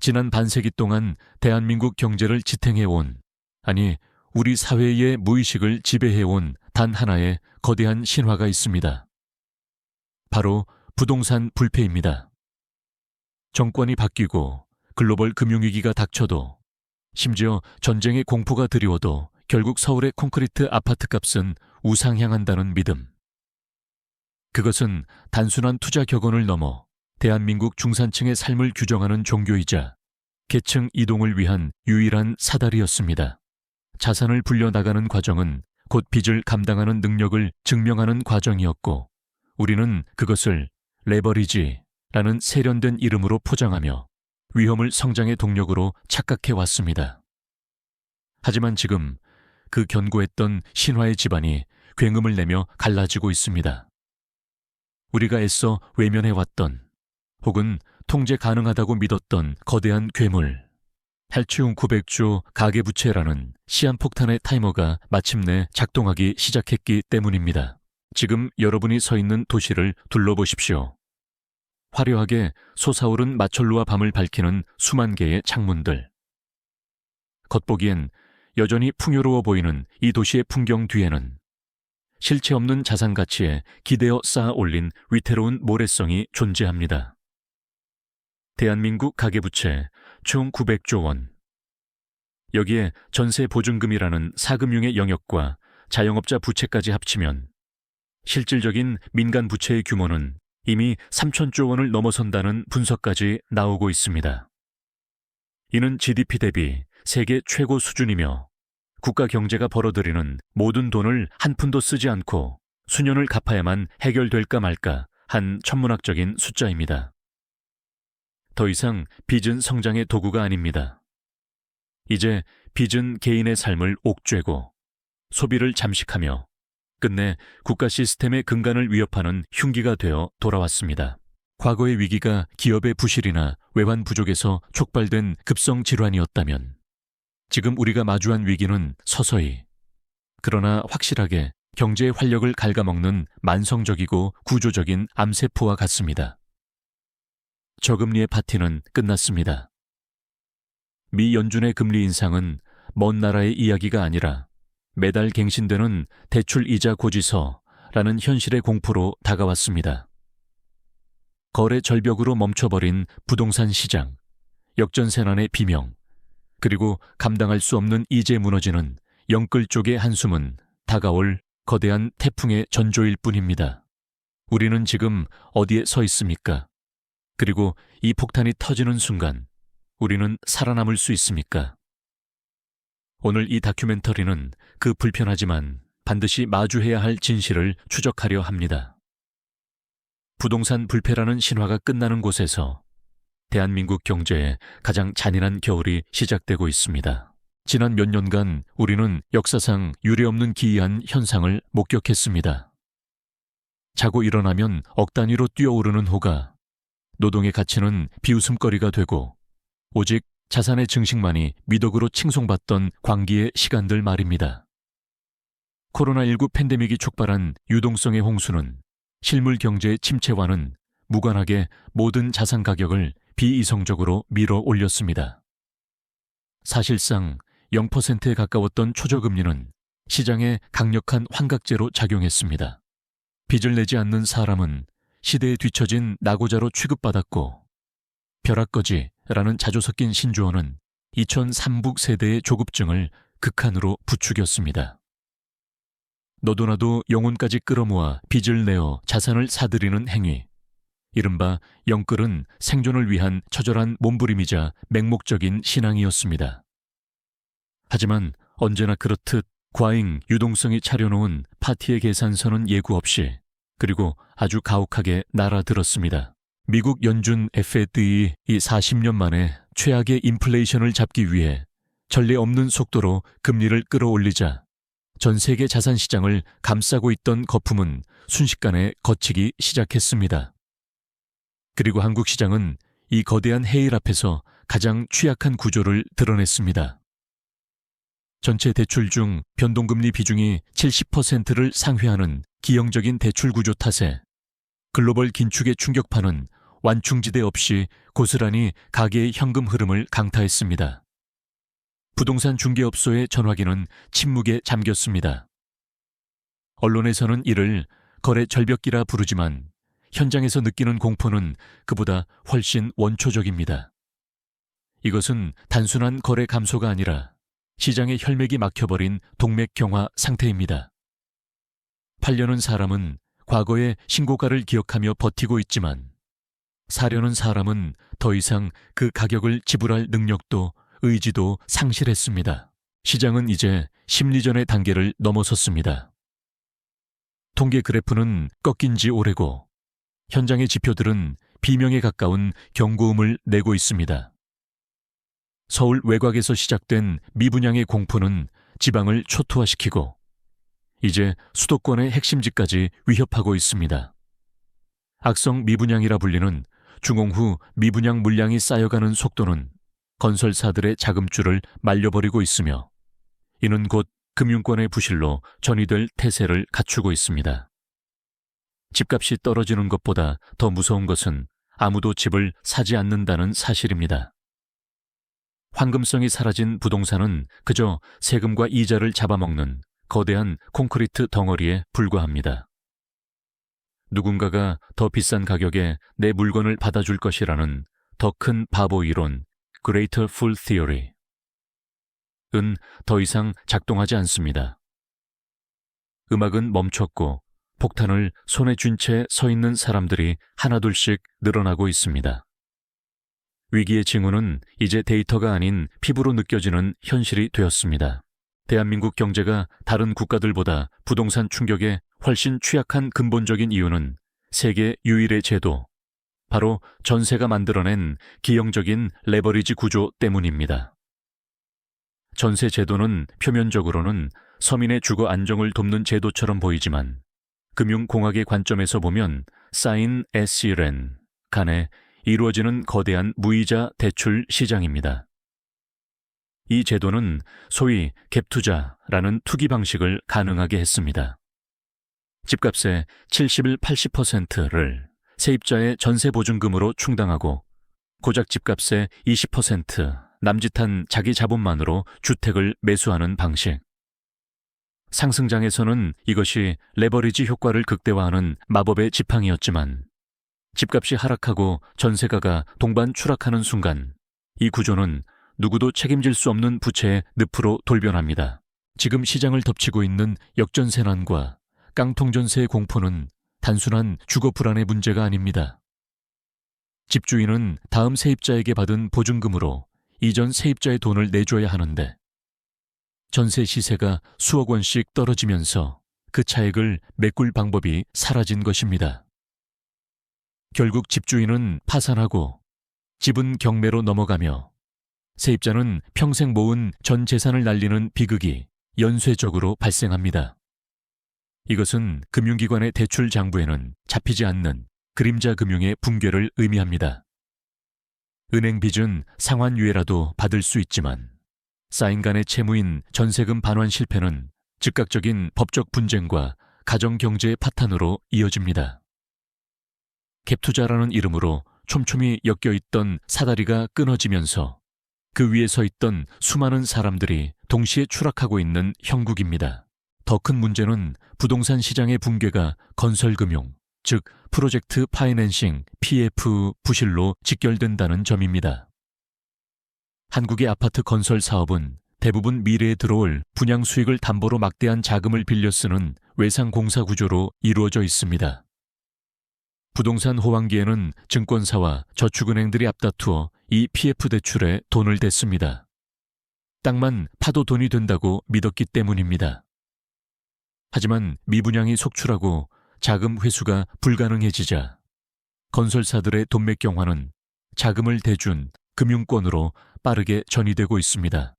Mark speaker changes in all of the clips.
Speaker 1: 지난 반세기 동안 대한민국 경제를 지탱해온, 아니 우리 사회의 무의식을 지배해온 단 하나의 거대한 신화가 있습니다. 바로 부동산 불패입니다. 정권이 바뀌고 글로벌 금융위기가 닥쳐도, 심지어 전쟁의 공포가 드리워도 결국 서울의 콘크리트 아파트 값은 우상향한다는 믿음. 그것은 단순한 투자 격언을 넘어 대한민국 중산층의 삶을 규정하는 종교이자 계층 이동을 위한 유일한 사다리였습니다. 자산을 불려나가는 과정은 곧 빚을 감당하는 능력을 증명하는 과정이었고, 우리는 그것을 레버리지라는 세련된 이름으로 포장하며 위험을 성장의 동력으로 착각해왔습니다. 하지만 지금 그 견고했던 신화의 지반이 굉음을 내며 갈라지고 있습니다. 우리가 애써 외면해왔던, 혹은 통제 가능하다고 믿었던 거대한 괴물, 헬치움 900조 가계부채라는 시한폭탄의 타이머가 마침내 작동하기 시작했기 때문입니다. 지금 여러분이 서 있는 도시를 둘러보십시오. 화려하게 솟아오른 마철루와 밤을 밝히는 수만 개의 창문들. 겉보기엔 여전히 풍요로워 보이는 이 도시의 풍경 뒤에는 실체 없는 자산 가치에 기대어 쌓아 올린 위태로운 모래성이 존재합니다. 대한민국 가계부채 총 900조 원. 여기에 전세 보증금이라는 사금융의 영역과 자영업자 부채까지 합치면 실질적인 민간 부채의 규모는 이미 3천조 원을 넘어선다는 분석까지 나오고 있습니다. 이는 GDP 대비 세계 최고 수준이며 국가 경제가 벌어들이는 모든 돈을 한 푼도 쓰지 않고 수년을 갚아야만 해결될까 말까 한 천문학적인 숫자입니다. 더 이상 빚은 성장의 도구가 아닙니다. 이제 빚은 개인의 삶을 옥죄고 소비를 잠식하며 끝내 국가 시스템의 근간을 위협하는 흉기가 되어 돌아왔습니다. 과거의 위기가 기업의 부실이나 외환 부족에서 촉발된 급성 질환이었다면, 지금 우리가 마주한 위기는 서서히, 그러나 확실하게 경제의 활력을 갉아먹는 만성적이고 구조적인 암세포와 같습니다. 저금리의 파티는 끝났습니다. 미 연준의 금리 인상은 먼 나라의 이야기가 아니라 매달 갱신되는 대출 이자 고지서라는 현실의 공포로 다가왔습니다. 거래 절벽으로 멈춰버린 부동산 시장, 역전세난의 비명, 그리고 감당할 수 없는 이제 무너지는 영끌 쪽의 한숨은 다가올 거대한 태풍의 전조일 뿐입니다. 우리는 지금 어디에 서 있습니까? 그리고 이 폭탄이 터지는 순간 우리는 살아남을 수 있습니까? 오늘 이 다큐멘터리는 그 불편하지만 반드시 마주해야 할 진실을 추적하려 합니다. 부동산 불패라는 신화가 끝나는 곳에서 대한민국 경제의 가장 잔인한 겨울이 시작되고 있습니다. 지난 몇 년간 우리는 역사상 유례없는 기이한 현상을 목격했습니다. 자고 일어나면 억 단위로 뛰어오르는 호가, 노동의 가치는 비웃음거리가 되고 오직 자산의 증식만이 미덕으로 칭송받던 광기의 시간들 말입니다. 코로나19 팬데믹이 촉발한 유동성의 홍수는 실물 경제의 침체와는 무관하게 모든 자산 가격을 비이성적으로 밀어 올렸습니다. 사실상 0%에 가까웠던 초저금리는 시장에 강력한 환각제로 작용했습니다. 빚을 내지 않는 사람은 시대에 뒤처진 낙오자로 취급받았고, 벼락거지라는 자주 섞인 신조어는 2003북 세대의 조급증을 극한으로 부추겼습니다. 너도나도 영혼까지 끌어모아 빚을 내어 자산을 사들이는 행위, 이른바 영끌은 생존을 위한 처절한 몸부림이자 맹목적인 신앙이었습니다. 하지만 언제나 그렇듯 과잉 유동성이 차려놓은 파티의 계산서는 예고 없이, 그리고 아주 가혹하게 날아들었습니다. 미국 연준 FED이 이 40년 만에 최악의 인플레이션을 잡기 위해 전례 없는 속도로 금리를 끌어올리자 전 세계 자산시장을 감싸고 있던 거품은 순식간에 걷히기 시작했습니다. 그리고 한국 시장은 이 거대한 해일 앞에서 가장 취약한 구조를 드러냈습니다. 전체 대출 중 변동금리 비중이 70%를 상회하는 기형적인 대출 구조 탓에 글로벌 긴축의 충격파는 완충지대 없이 고스란히 가계의 현금 흐름을 강타했습니다. 부동산 중개업소의 전화기는 침묵에 잠겼습니다. 언론에서는 이를 거래 절벽기라 부르지만 현장에서 느끼는 공포는 그보다 훨씬 원초적입니다. 이것은 단순한 거래 감소가 아니라 시장의 혈맥이 막혀버린 동맥경화 상태입니다. 팔려는 사람은 과거의 신고가를 기억하며 버티고 있지만 사려는 사람은 더 이상 그 가격을 지불할 능력도 의지도 상실했습니다. 시장은 이제 심리전의 단계를 넘어섰습니다. 통계 그래프는 꺾인 지 오래고 현장의 지표들은 비명에 가까운 경고음을 내고 있습니다. 서울 외곽에서 시작된 미분양의 공포는 지방을 초토화시키고 이제 수도권의 핵심지까지 위협하고 있습니다. 악성 미분양이라 불리는 중공 후 미분양 물량이 쌓여가는 속도는 건설사들의 자금줄을 말려버리고 있으며 이는 곧 금융권의 부실로 전이될 태세를 갖추고 있습니다. 집값이 떨어지는 것보다 더 무서운 것은 아무도 집을 사지 않는다는 사실입니다. 황금성이 사라진 부동산은 그저 세금과 이자를 잡아먹는 거대한 콘크리트 덩어리에 불과합니다. 누군가가 더 비싼 가격에 내 물건을 받아줄 것이라는 더 큰 바보 이론, Greater Fool Theory 은 더 이상 작동하지 않습니다. 음악은 멈췄고 폭탄을 손에 쥔 채 서 있는 사람들이 하나둘씩 늘어나고 있습니다. 위기의 징후는 이제 데이터가 아닌 피부로 느껴지는 현실이 되었습니다. 대한민국 경제가 다른 국가들보다 부동산 충격에 훨씬 취약한 근본적인 이유는 세계 유일의 제도, 바로 전세가 만들어낸 기형적인 레버리지 구조 때문입니다. 전세 제도는 표면적으로는 서민의 주거 안정을 돕는 제도처럼 보이지만 금융공학의 관점에서 보면 사인 에시렌 간에 이루어지는 거대한 무이자 대출 시장입니다. 이 제도는 소위 갭투자라는 투기 방식을 가능하게 했습니다. 집값의 70을 80%를 세입자의 전세보증금으로 충당하고 고작 집값의 20% 남짓한 자기 자본만으로 주택을 매수하는 방식. 상승장에서는 이것이 레버리지 효과를 극대화하는 마법의 지팡이였지만 집값이 하락하고 전세가가 동반 추락하는 순간 이 구조는 누구도 책임질 수 없는 부채의 늪으로 돌변합니다. 지금 시장을 덮치고 있는 역전세난과 깡통전세의 공포는 단순한 주거 불안의 문제가 아닙니다. 집주인은 다음 세입자에게 받은 보증금으로 이전 세입자의 돈을 내줘야 하는데 전세 시세가 수억 원씩 떨어지면서 그 차익을 메꿀 방법이 사라진 것입니다. 결국 집주인은 파산하고 집은 경매로 넘어가며 세입자는 평생 모은 전 재산을 날리는 비극이 연쇄적으로 발생합니다. 이것은 금융기관의 대출 장부에는 잡히지 않는 그림자 금융의 붕괴를 의미합니다. 은행 빚은 상환유예라도 받을 수 있지만 쌓인 간의 채무인 전세금 반환 실패는 즉각적인 법적 분쟁과 가정경제의 파탄으로 이어집니다. 갭투자라는 이름으로 촘촘히 엮여있던 사다리가 끊어지면서 그 위에 서 있던 수많은 사람들이 동시에 추락하고 있는 형국입니다. 더 큰 문제는 부동산 시장의 붕괴가 건설금융, 즉 프로젝트 파이낸싱, PF 부실로 직결된다는 점입니다. 한국의 아파트 건설 사업은 대부분 미래에 들어올 분양 수익을 담보로 막대한 자금을 빌려 쓰는 외상공사 구조로 이루어져 있습니다. 부동산 호황기에는 증권사와 저축은행들이 앞다투어 이 PF 대출에 돈을 댔습니다. 땅만 파도 돈이 된다고 믿었기 때문입니다. 하지만 미분양이 속출하고 자금 회수가 불가능해지자 건설사들의 돈맥경화는 자금을 대준 금융권으로 빠르게 전이되고 있습니다.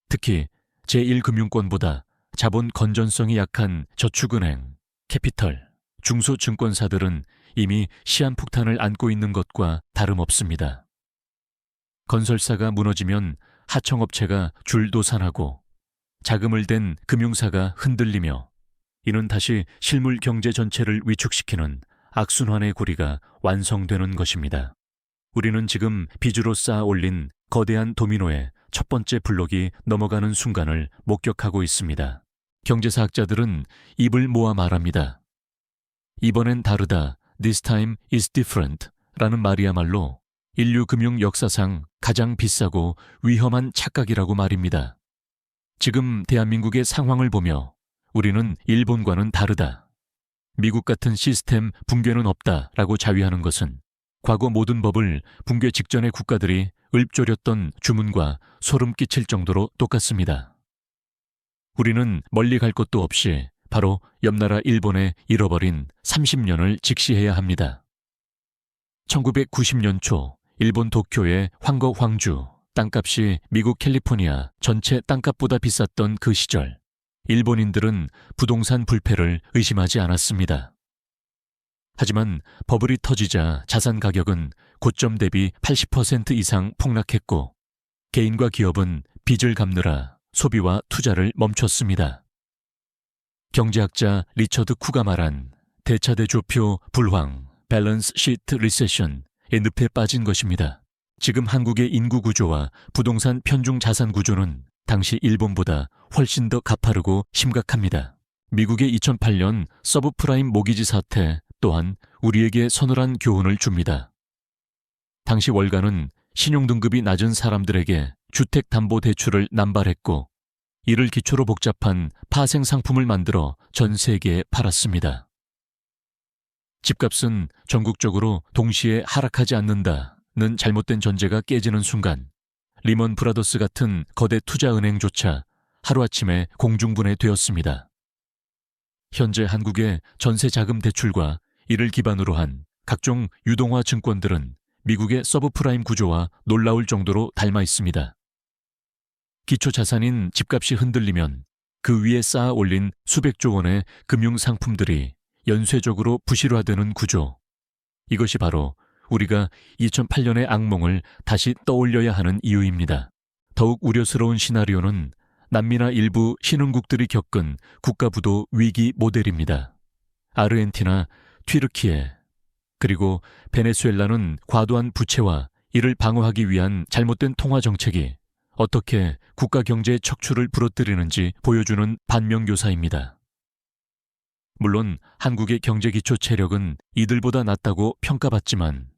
Speaker 1: 특히 제1금융권보다 자본 건전성이 약한 저축은행, 캐피털, 중소증권사들은 이미 시한폭탄을 안고 있는 것과 다름없습니다. 건설사가 무너지면 하청업체가 줄도산하고 자금을 댄 금융사가 흔들리며 이는 다시 실물 경제 전체를 위축시키는 악순환의 고리가 완성되는 것입니다. 우리는 지금 빚으로 쌓아 올린 거대한 도미노의 첫 번째 블록이 넘어가는 순간을 목격하고 있습니다. 경제사학자들은 입을 모아 말합니다. 이번엔 다르다, this time is different 라는 말이야말로 인류 금융 역사상 가장 비싸고 위험한 착각이라고 말입니다. 지금 대한민국의 상황을 보며 우리는 일본과는 다르다. 미국 같은 시스템 붕괴는 없다라고 자위하는 것은 과거 모든 법을 붕괴 직전의 국가들이 읊조렸던 주문과 소름 끼칠 정도로 똑같습니다. 우리는 멀리 갈 것도 없이 바로 옆나라 일본에 잃어버린 30년을 직시해야 합니다. 1990년 초 일본 도쿄의 황거 황주, 땅값이 미국 캘리포니아 전체 땅값보다 비쌌던 그 시절, 일본인들은 부동산 불패를 의심하지 않았습니다. 하지만 버블이 터지자 자산 가격은 고점 대비 80% 이상 폭락했고 개인과 기업은 빚을 갚느라 소비와 투자를 멈췄습니다. 경제학자 리처드 쿠가 말한 대차대조표 불황, 밸런스 시트 리세션의 늪에 빠진 것입니다. 지금 한국의 인구 구조와 부동산 편중 자산 구조는 당시 일본보다 훨씬 더 가파르고 심각합니다. 미국의 2008년 서브프라임 모기지 사태 또한 우리에게 서늘한 교훈을 줍니다. 당시 월가는 신용등급이 낮은 사람들에게 주택담보대출을 남발했고 이를 기초로 복잡한 파생 상품을 만들어 전 세계에 팔았습니다. 집값은 전국적으로 동시에 하락하지 않는다는 잘못된 전제가 깨지는 순간 리먼 브라더스 같은 거대 투자은행조차 하루아침에 공중분해되었습니다. 현재 한국의 전세자금 대출과 이를 기반으로 한 각종 유동화 증권들은 미국의 서브프라임 구조와 놀라울 정도로 닮아 있습니다. 기초자산인 집값이 흔들리면 그 위에 쌓아 올린 수백조 원의 금융상품들이 연쇄적으로 부실화되는 구조. 이것이 바로 우리가 2008년의 악몽을 다시 떠올려야 하는 이유입니다. 더욱 우려스러운 시나리오는 남미나 일부 신흥국들이 겪은 국가부도 위기 모델입니다. 아르헨티나, 튀르키예, 그리고 베네수엘라는 과도한 부채와 이를 방어하기 위한 잘못된 통화 정책이 어떻게 국가 경제의 척추를 부러뜨리는지 보여주는 반면교사입니다. 물론 한국의 경제기초 체력은 이들보다 낫다고 평가받지만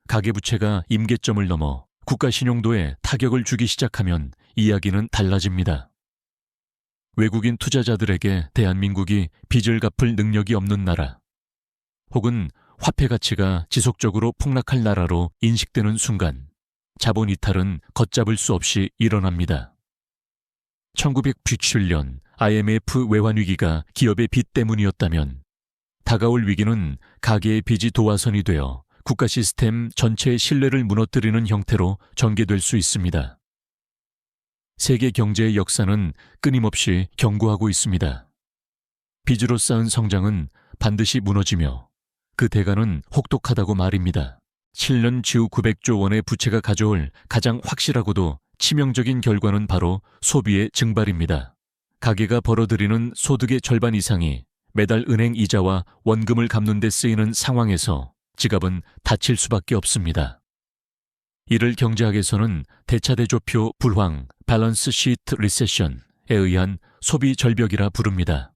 Speaker 1: 가계부채가 임계점을 넘어 국가 신용도에 타격을 주기 시작하면 이야기는 달라집니다. 외국인 투자자들에게 대한민국이 빚을 갚을 능력이 없는 나라, 혹은 화폐 가치가 지속적으로 폭락할 나라로 인식되는 순간 자본 이탈은 걷잡을 수 없이 일어납니다. 1997년 IMF 외환위기가 기업의 빚 때문이었다면 다가올 위기는 가계의 빚이 도화선이 되어 국가 시스템 전체의 신뢰를 무너뜨리는 형태로 전개될 수 있습니다. 세계 경제의 역사는 끊임없이 경고하고 있습니다. 빚으로 쌓은 성장은 반드시 무너지며 그 대가는 혹독하다고 말입니다. 7년 주 900조 원의 부채가 가져올 가장 확실하고도 치명적인 결과는 바로 소비의 증발입니다. 가계가 벌어들이는 소득의 절반 이상이 매달 은행 이자와 원금을 갚는 데 쓰이는 상황에서 지갑은 닫힐 수밖에 없습니다. 이를 경제학에서는 대차대조표 불황, 밸런스 시트 리세션에 의한 소비 절벽이라 부릅니다.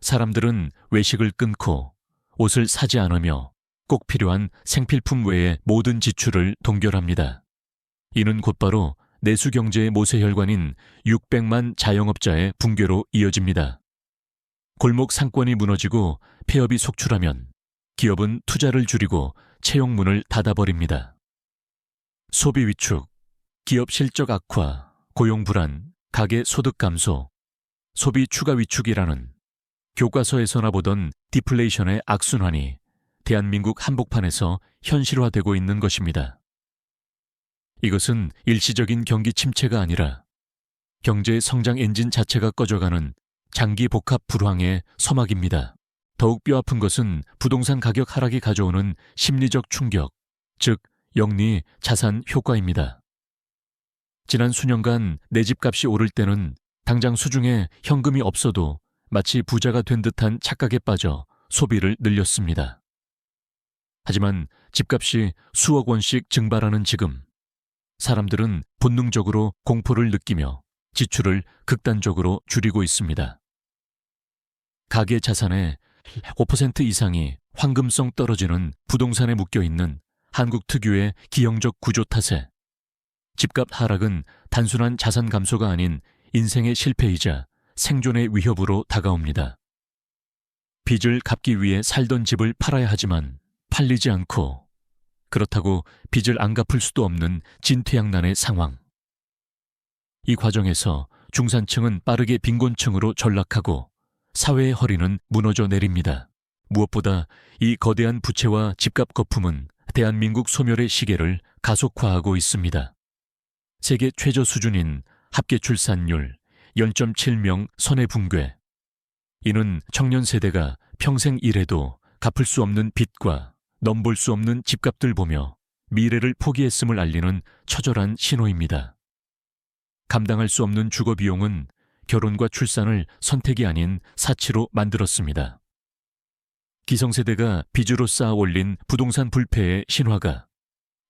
Speaker 1: 사람들은 외식을 끊고 옷을 사지 않으며 꼭 필요한 생필품 외의 모든 지출을 동결합니다. 이는 곧바로 내수경제의 모세혈관인 600만 자영업자의 붕괴로 이어집니다. 골목 상권이 무너지고 폐업이 속출하면 기업은 투자를 줄이고 채용문을 닫아버립니다. 소비 위축, 기업 실적 악화, 고용 불안, 가계 소득 감소, 소비 추가 위축이라는 교과서에서나 보던 디플레이션의 악순환이 대한민국 한복판에서 현실화되고 있는 것입니다. 이것은 일시적인 경기 침체가 아니라 경제의 성장 엔진 자체가 꺼져가는 장기 복합 불황의 서막입니다. 더욱 뼈아픈 것은 부동산 가격 하락이 가져오는 심리적 충격, 즉 영리 자산 효과입니다. 지난 수년간 내 집값이 오를 때는 당장 수중에 현금이 없어도 마치 부자가 된 듯한 착각에 빠져 소비를 늘렸습니다. 하지만 집값이 수억 원씩 증발하는 지금, 사람들은 본능적으로 공포를 느끼며 지출을 극단적으로 줄이고 있습니다. 가계 자산의 5% 이상이 황금성 떨어지는 부동산에 묶여있는 한국 특유의 기형적 구조 탓에 집값 하락은 단순한 자산 감소가 아닌 인생의 실패이자 생존의 위협으로 다가옵니다. 빚을 갚기 위해 살던 집을 팔아야 하지만 팔리지 않고, 그렇다고 빚을 안 갚을 수도 없는 진퇴양난의 상황. 이 과정에서 중산층은 빠르게 빈곤층으로 전락하고 사회의 허리는 무너져 내립니다. 무엇보다 이 거대한 부채와 집값 거품은 대한민국 소멸의 시계를 가속화하고 있습니다. 세계 최저 수준인 합계 출산율 0.7명 선의 붕괴. 이는 청년 세대가 평생 일해도 갚을 수 없는 빚과 넘볼 수 없는 집값들 보며 미래를 포기했음을 알리는 처절한 신호입니다. 감당할 수 없는 주거 비용은 결혼과 출산을 선택이 아닌 사치로 만들었습니다. 기성세대가 빚으로 쌓아 올린 부동산 불패의 신화가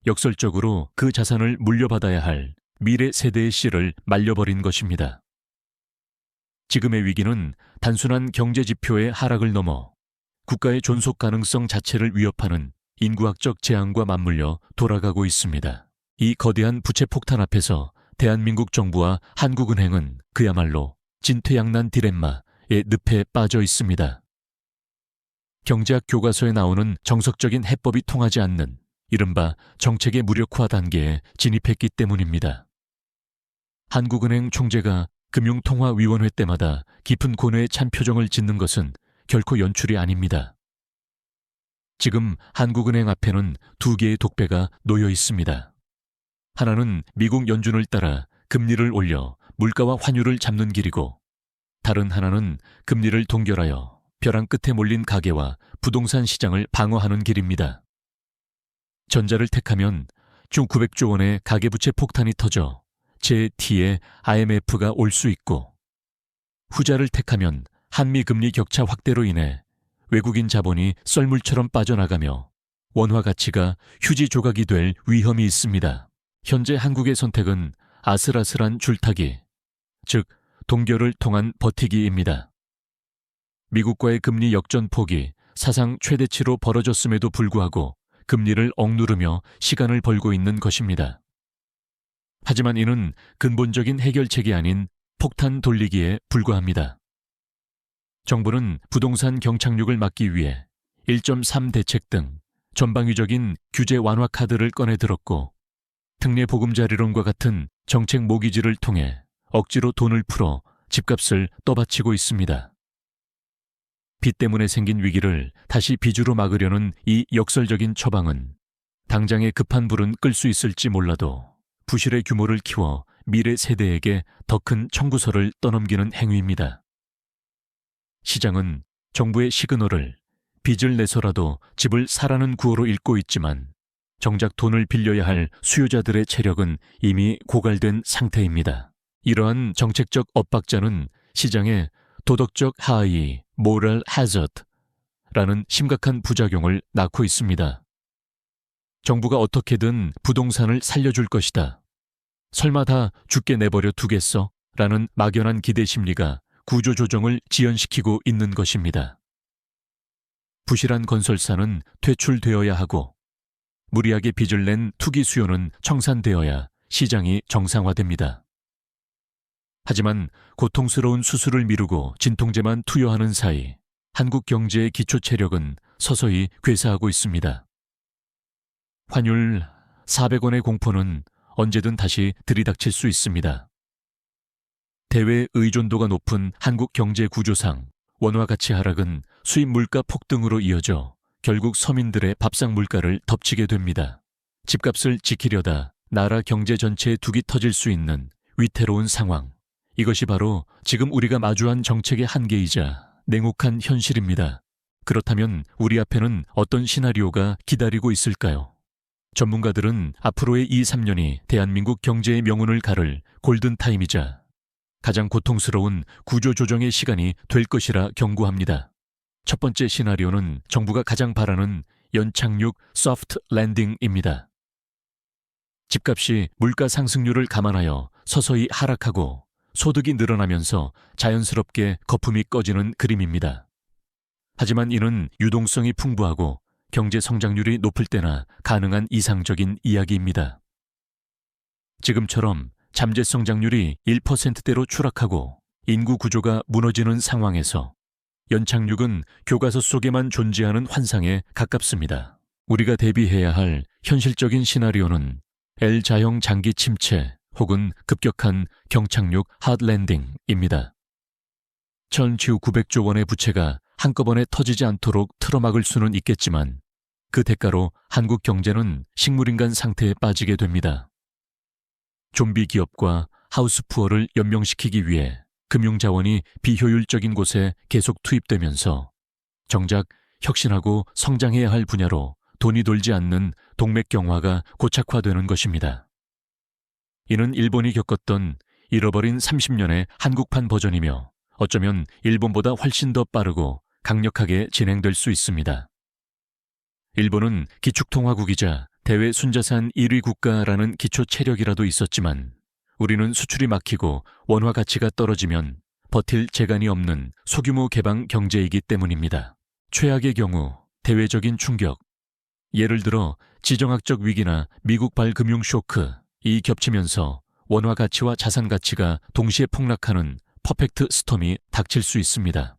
Speaker 1: 역설적으로 그 자산을 물려받아야 할 미래 세대의 씨를 말려버린 것입니다. 지금의 위기는 단순한 경제 지표의 하락을 넘어 국가의 존속 가능성 자체를 위협하는 인구학적 재앙과 맞물려 돌아가고 있습니다. 이 거대한 부채 폭탄 앞에서 대한민국 정부와 한국은행은 그야말로 진퇴양난 딜레마의 늪에 빠져 있습니다. 경제학 교과서에 나오는 정석적인 해법이 통하지 않는 이른바 정책의 무력화 단계에 진입했기 때문입니다. 한국은행 총재가 금융통화위원회 때마다 깊은 고뇌에 찬 표정을 짓는 것은 결코 연출이 아닙니다. 지금 한국은행 앞에는 두 개의 독배가 놓여 있습니다. 하나는 미국 연준을 따라 금리를 올려 물가와 환율을 잡는 길이고, 다른 하나는 금리를 동결하여 벼랑 끝에 몰린 가계와 부동산 시장을 방어하는 길입니다. 전자를 택하면 총 900조 원의 가계부채 폭탄이 터져 제2의 IMF가 올 수 있고, 후자를 택하면 한미 금리 격차 확대로 인해 외국인 자본이 썰물처럼 빠져나가며 원화 가치가 휴지 조각이 될 위험이 있습니다. 현재 한국의 선택은 아슬아슬한 줄타기, 즉 동결을 통한 버티기입니다. 미국과의 금리 역전폭이 사상 최대치로 벌어졌음에도 불구하고 금리를 억누르며 시간을 벌고 있는 것입니다. 하지만 이는 근본적인 해결책이 아닌 폭탄 돌리기에 불과합니다. 정부는 부동산 경착륙을 막기 위해 1.3 대책 등 전방위적인 규제 완화 카드를 꺼내 들었고, 특례 보금자리론과 같은 정책 모기지를 통해 억지로 돈을 풀어 집값을 떠받치고 있습니다. 빚 때문에 생긴 위기를 다시 빚으로 막으려는 이 역설적인 처방은 당장의 급한 불은 끌 수 있을지 몰라도 부실의 규모를 키워 미래 세대에게 더 큰 청구서를 떠넘기는 행위입니다. 시장은 정부의 시그널을 빚을 내서라도 집을 사라는 구호로 읽고 있지만 정작 돈을 빌려야 할 수요자들의 체력은 이미 고갈된 상태입니다. 이러한 정책적 엇박자는 시장에 도덕적 하위, moral hazard라는 심각한 부작용을 낳고 있습니다. 정부가 어떻게든 부동산을 살려줄 것이다. 설마 다 죽게 내버려 두겠어? 라는 막연한 기대 심리가 구조조정을 지연시키고 있는 것입니다. 부실한 건설사는 퇴출되어야 하고, 무리하게 빚을 낸 투기 수요는 청산되어야 시장이 정상화됩니다. 하지만 고통스러운 수술을 미루고 진통제만 투여하는 사이 한국 경제의 기초 체력은 서서히 괴사하고 있습니다. 환율 400원의 공포는 언제든 다시 들이닥칠 수 있습니다. 대외 의존도가 높은 한국 경제 구조상 원화 가치 하락은 수입 물가 폭등으로 이어져 결국 서민들의 밥상 물가를 덮치게 됩니다. 집값을 지키려다 나라 경제 전체에 둑이 터질 수 있는 위태로운 상황. 이것이 바로 지금 우리가 마주한 정책의 한계이자 냉혹한 현실입니다. 그렇다면 우리 앞에는 어떤 시나리오가 기다리고 있을까요? 전문가들은 앞으로의 2, 3년이 대한민국 경제의 명운을 가를 골든타임이자 가장 고통스러운 구조조정의 시간이 될 것이라 경고합니다. 첫 번째 시나리오는 정부가 가장 바라는 연착륙 소프트 랜딩입니다. 집값이 물가 상승률을 감안하여 서서히 하락하고 소득이 늘어나면서 자연스럽게 거품이 꺼지는 그림입니다. 하지만 이는 유동성이 풍부하고 경제 성장률이 높을 때나 가능한 이상적인 이야기입니다. 지금처럼 잠재 성장률이 1%대로 추락하고 인구 구조가 무너지는 상황에서 연착륙은 교과서 속에만 존재하는 환상에 가깝습니다. 우리가 대비해야 할 현실적인 시나리오는 L자형 장기 침체 혹은 급격한 경착륙 하드랜딩입니다. 전주 900조 원의 부채가 한꺼번에 터지지 않도록 틀어막을 수는 있겠지만 그 대가로 한국 경제는 식물인간 상태에 빠지게 됩니다. 좀비 기업과 하우스푸어를 연명시키기 위해 금융자원이 비효율적인 곳에 계속 투입되면서 정작 혁신하고 성장해야 할 분야로 돈이 돌지 않는 동맥경화가 고착화되는 것입니다. 이는 일본이 겪었던 잃어버린 30년의 한국판 버전이며 어쩌면 일본보다 훨씬 더 빠르고 강력하게 진행될 수 있습니다. 일본은 기축통화국이자 대외 순자산 1위 국가라는 기초 체력이라도 있었지만 우리는 수출이 막히고 원화 가치가 떨어지면 버틸 재간이 없는 소규모 개방 경제이기 때문입니다. 최악의 경우 대외적인 충격, 예를 들어 지정학적 위기나 미국발 금융 쇼크, 이 겹치면서 원화 가치와 자산 가치가 동시에 폭락하는 퍼펙트 스톰이 닥칠 수 있습니다.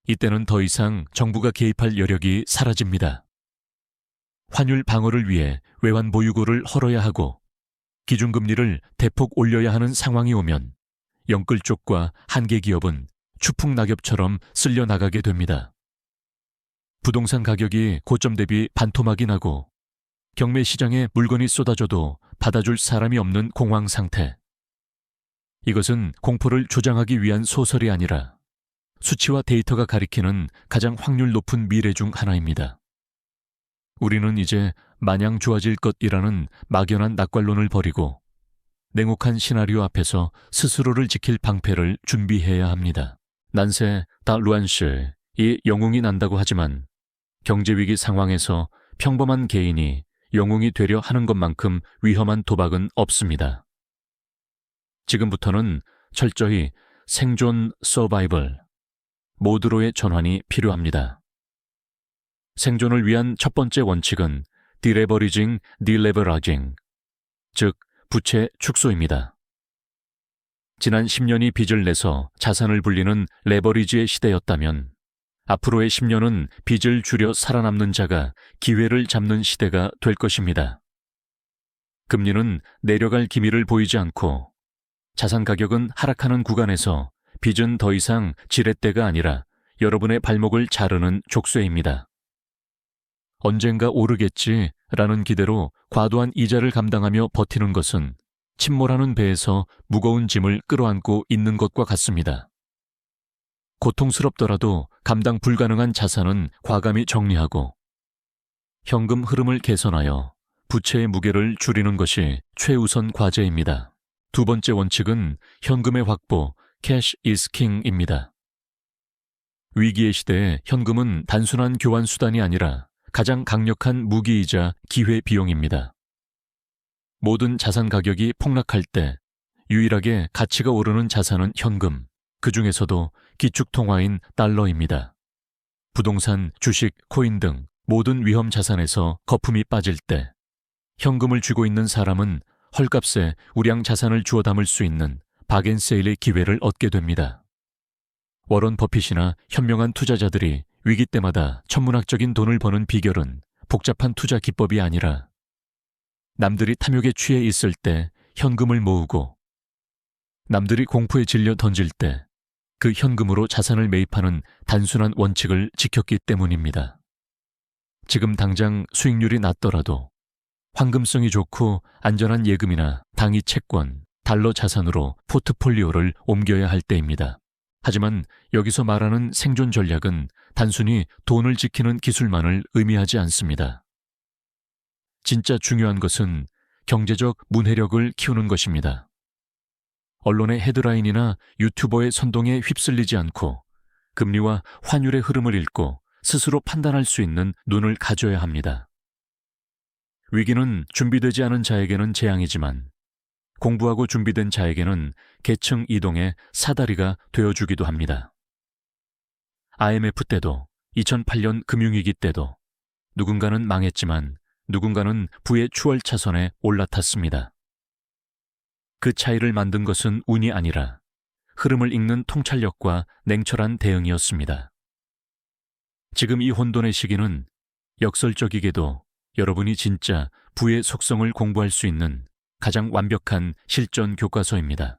Speaker 1: 이때는 더 이상 정부가 개입할 여력이 사라집니다. 환율 방어를 위해 외환 보유고를 헐어야 하고 기준금리를 대폭 올려야 하는 상황이 오면 영끌 쪽과 한계 기업은 추풍 낙엽처럼 쓸려 나가게 됩니다. 부동산 가격이 고점 대비 반토막이 나고 경매 시장에 물건이 쏟아져도 받아줄 사람이 없는 공황 상태. 이것은 공포를 조장하기 위한 소설이 아니라 수치와 데이터가 가리키는 가장 확률 높은 미래 중 하나입니다. 우리는 이제 마냥 좋아질 것이라는 막연한 낙관론을 버리고 냉혹한 시나리오 앞에서 스스로를 지킬 방패를 준비해야 합니다. 난세 다루안시, 이 영웅이 난다고 하지만 경제위기 상황에서 평범한 개인이 영웅이 되려 하는 것만큼 위험한 도박은 없습니다. 지금부터는 철저히 생존 서바이벌, 모드로의 전환이 필요합니다. 생존을 위한 첫 번째 원칙은 디레버리징, 딜레버라징, 즉 부채 축소입니다. 지난 10년이 빚을 내서 자산을 불리는 레버리지의 시대였다면 앞으로의 10년은 빚을 줄여 살아남는 자가 기회를 잡는 시대가 될 것입니다. 금리는 내려갈 기미를 보이지 않고 자산 가격은 하락하는 구간에서 빚은 더 이상 지렛대가 아니라 여러분의 발목을 자르는 족쇄입니다. 언젠가 오르겠지라는 기대로 과도한 이자를 감당하며 버티는 것은 침몰하는 배에서 무거운 짐을 끌어안고 있는 것과 같습니다. 고통스럽더라도 감당 불가능한 자산은 과감히 정리하고 현금 흐름을 개선하여 부채의 무게를 줄이는 것이 최우선 과제입니다. 두 번째 원칙은 현금의 확보, Cash is King입니다. 위기의 시대에 현금은 단순한 교환 수단이 아니라 가장 강력한 무기이자 기회비용입니다. 모든 자산 가격이 폭락할 때 유일하게 가치가 오르는 자산은 현금, 그 중에서도 기축통화인 달러입니다. 부동산, 주식, 코인 등 모든 위험 자산에서 거품이 빠질 때 현금을 쥐고 있는 사람은 헐값에 우량 자산을 주워 담을 수 있는 박앤세일의 기회를 얻게 됩니다. 워런 버핏이나 현명한 투자자들이 위기 때마다 천문학적인 돈을 버는 비결은 복잡한 투자 기법이 아니라 남들이 탐욕에 취해 있을 때 현금을 모으고 남들이 공포에 질려 던질 때 그 현금으로 자산을 매입하는 단순한 원칙을 지켰기 때문입니다. 지금 당장 수익률이 낮더라도 황금성이 좋고 안전한 예금이나 당위 채권, 달러 자산으로 포트폴리오를 옮겨야 할 때입니다. 하지만 여기서 말하는 생존 전략은 단순히 돈을 지키는 기술만을 의미하지 않습니다. 진짜 중요한 것은 경제적 문해력을 키우는 것입니다. 언론의 헤드라인이나 유튜버의 선동에 휩쓸리지 않고 금리와 환율의 흐름을 읽고 스스로 판단할 수 있는 눈을 가져야 합니다. 위기는 준비되지 않은 자에게는 재앙이지만 공부하고 준비된 자에게는 계층 이동의 사다리가 되어주기도 합니다. IMF 때도 2008년 금융위기 때도 누군가는 망했지만 누군가는 부의 추월차선에 올라탔습니다. 그 차이를 만든 것은 운이 아니라 흐름을 읽는 통찰력과 냉철한 대응이었습니다. 지금 이 혼돈의 시기는 역설적이게도 여러분이 진짜 부의 속성을 공부할 수 있는 가장 완벽한 실전 교과서입니다.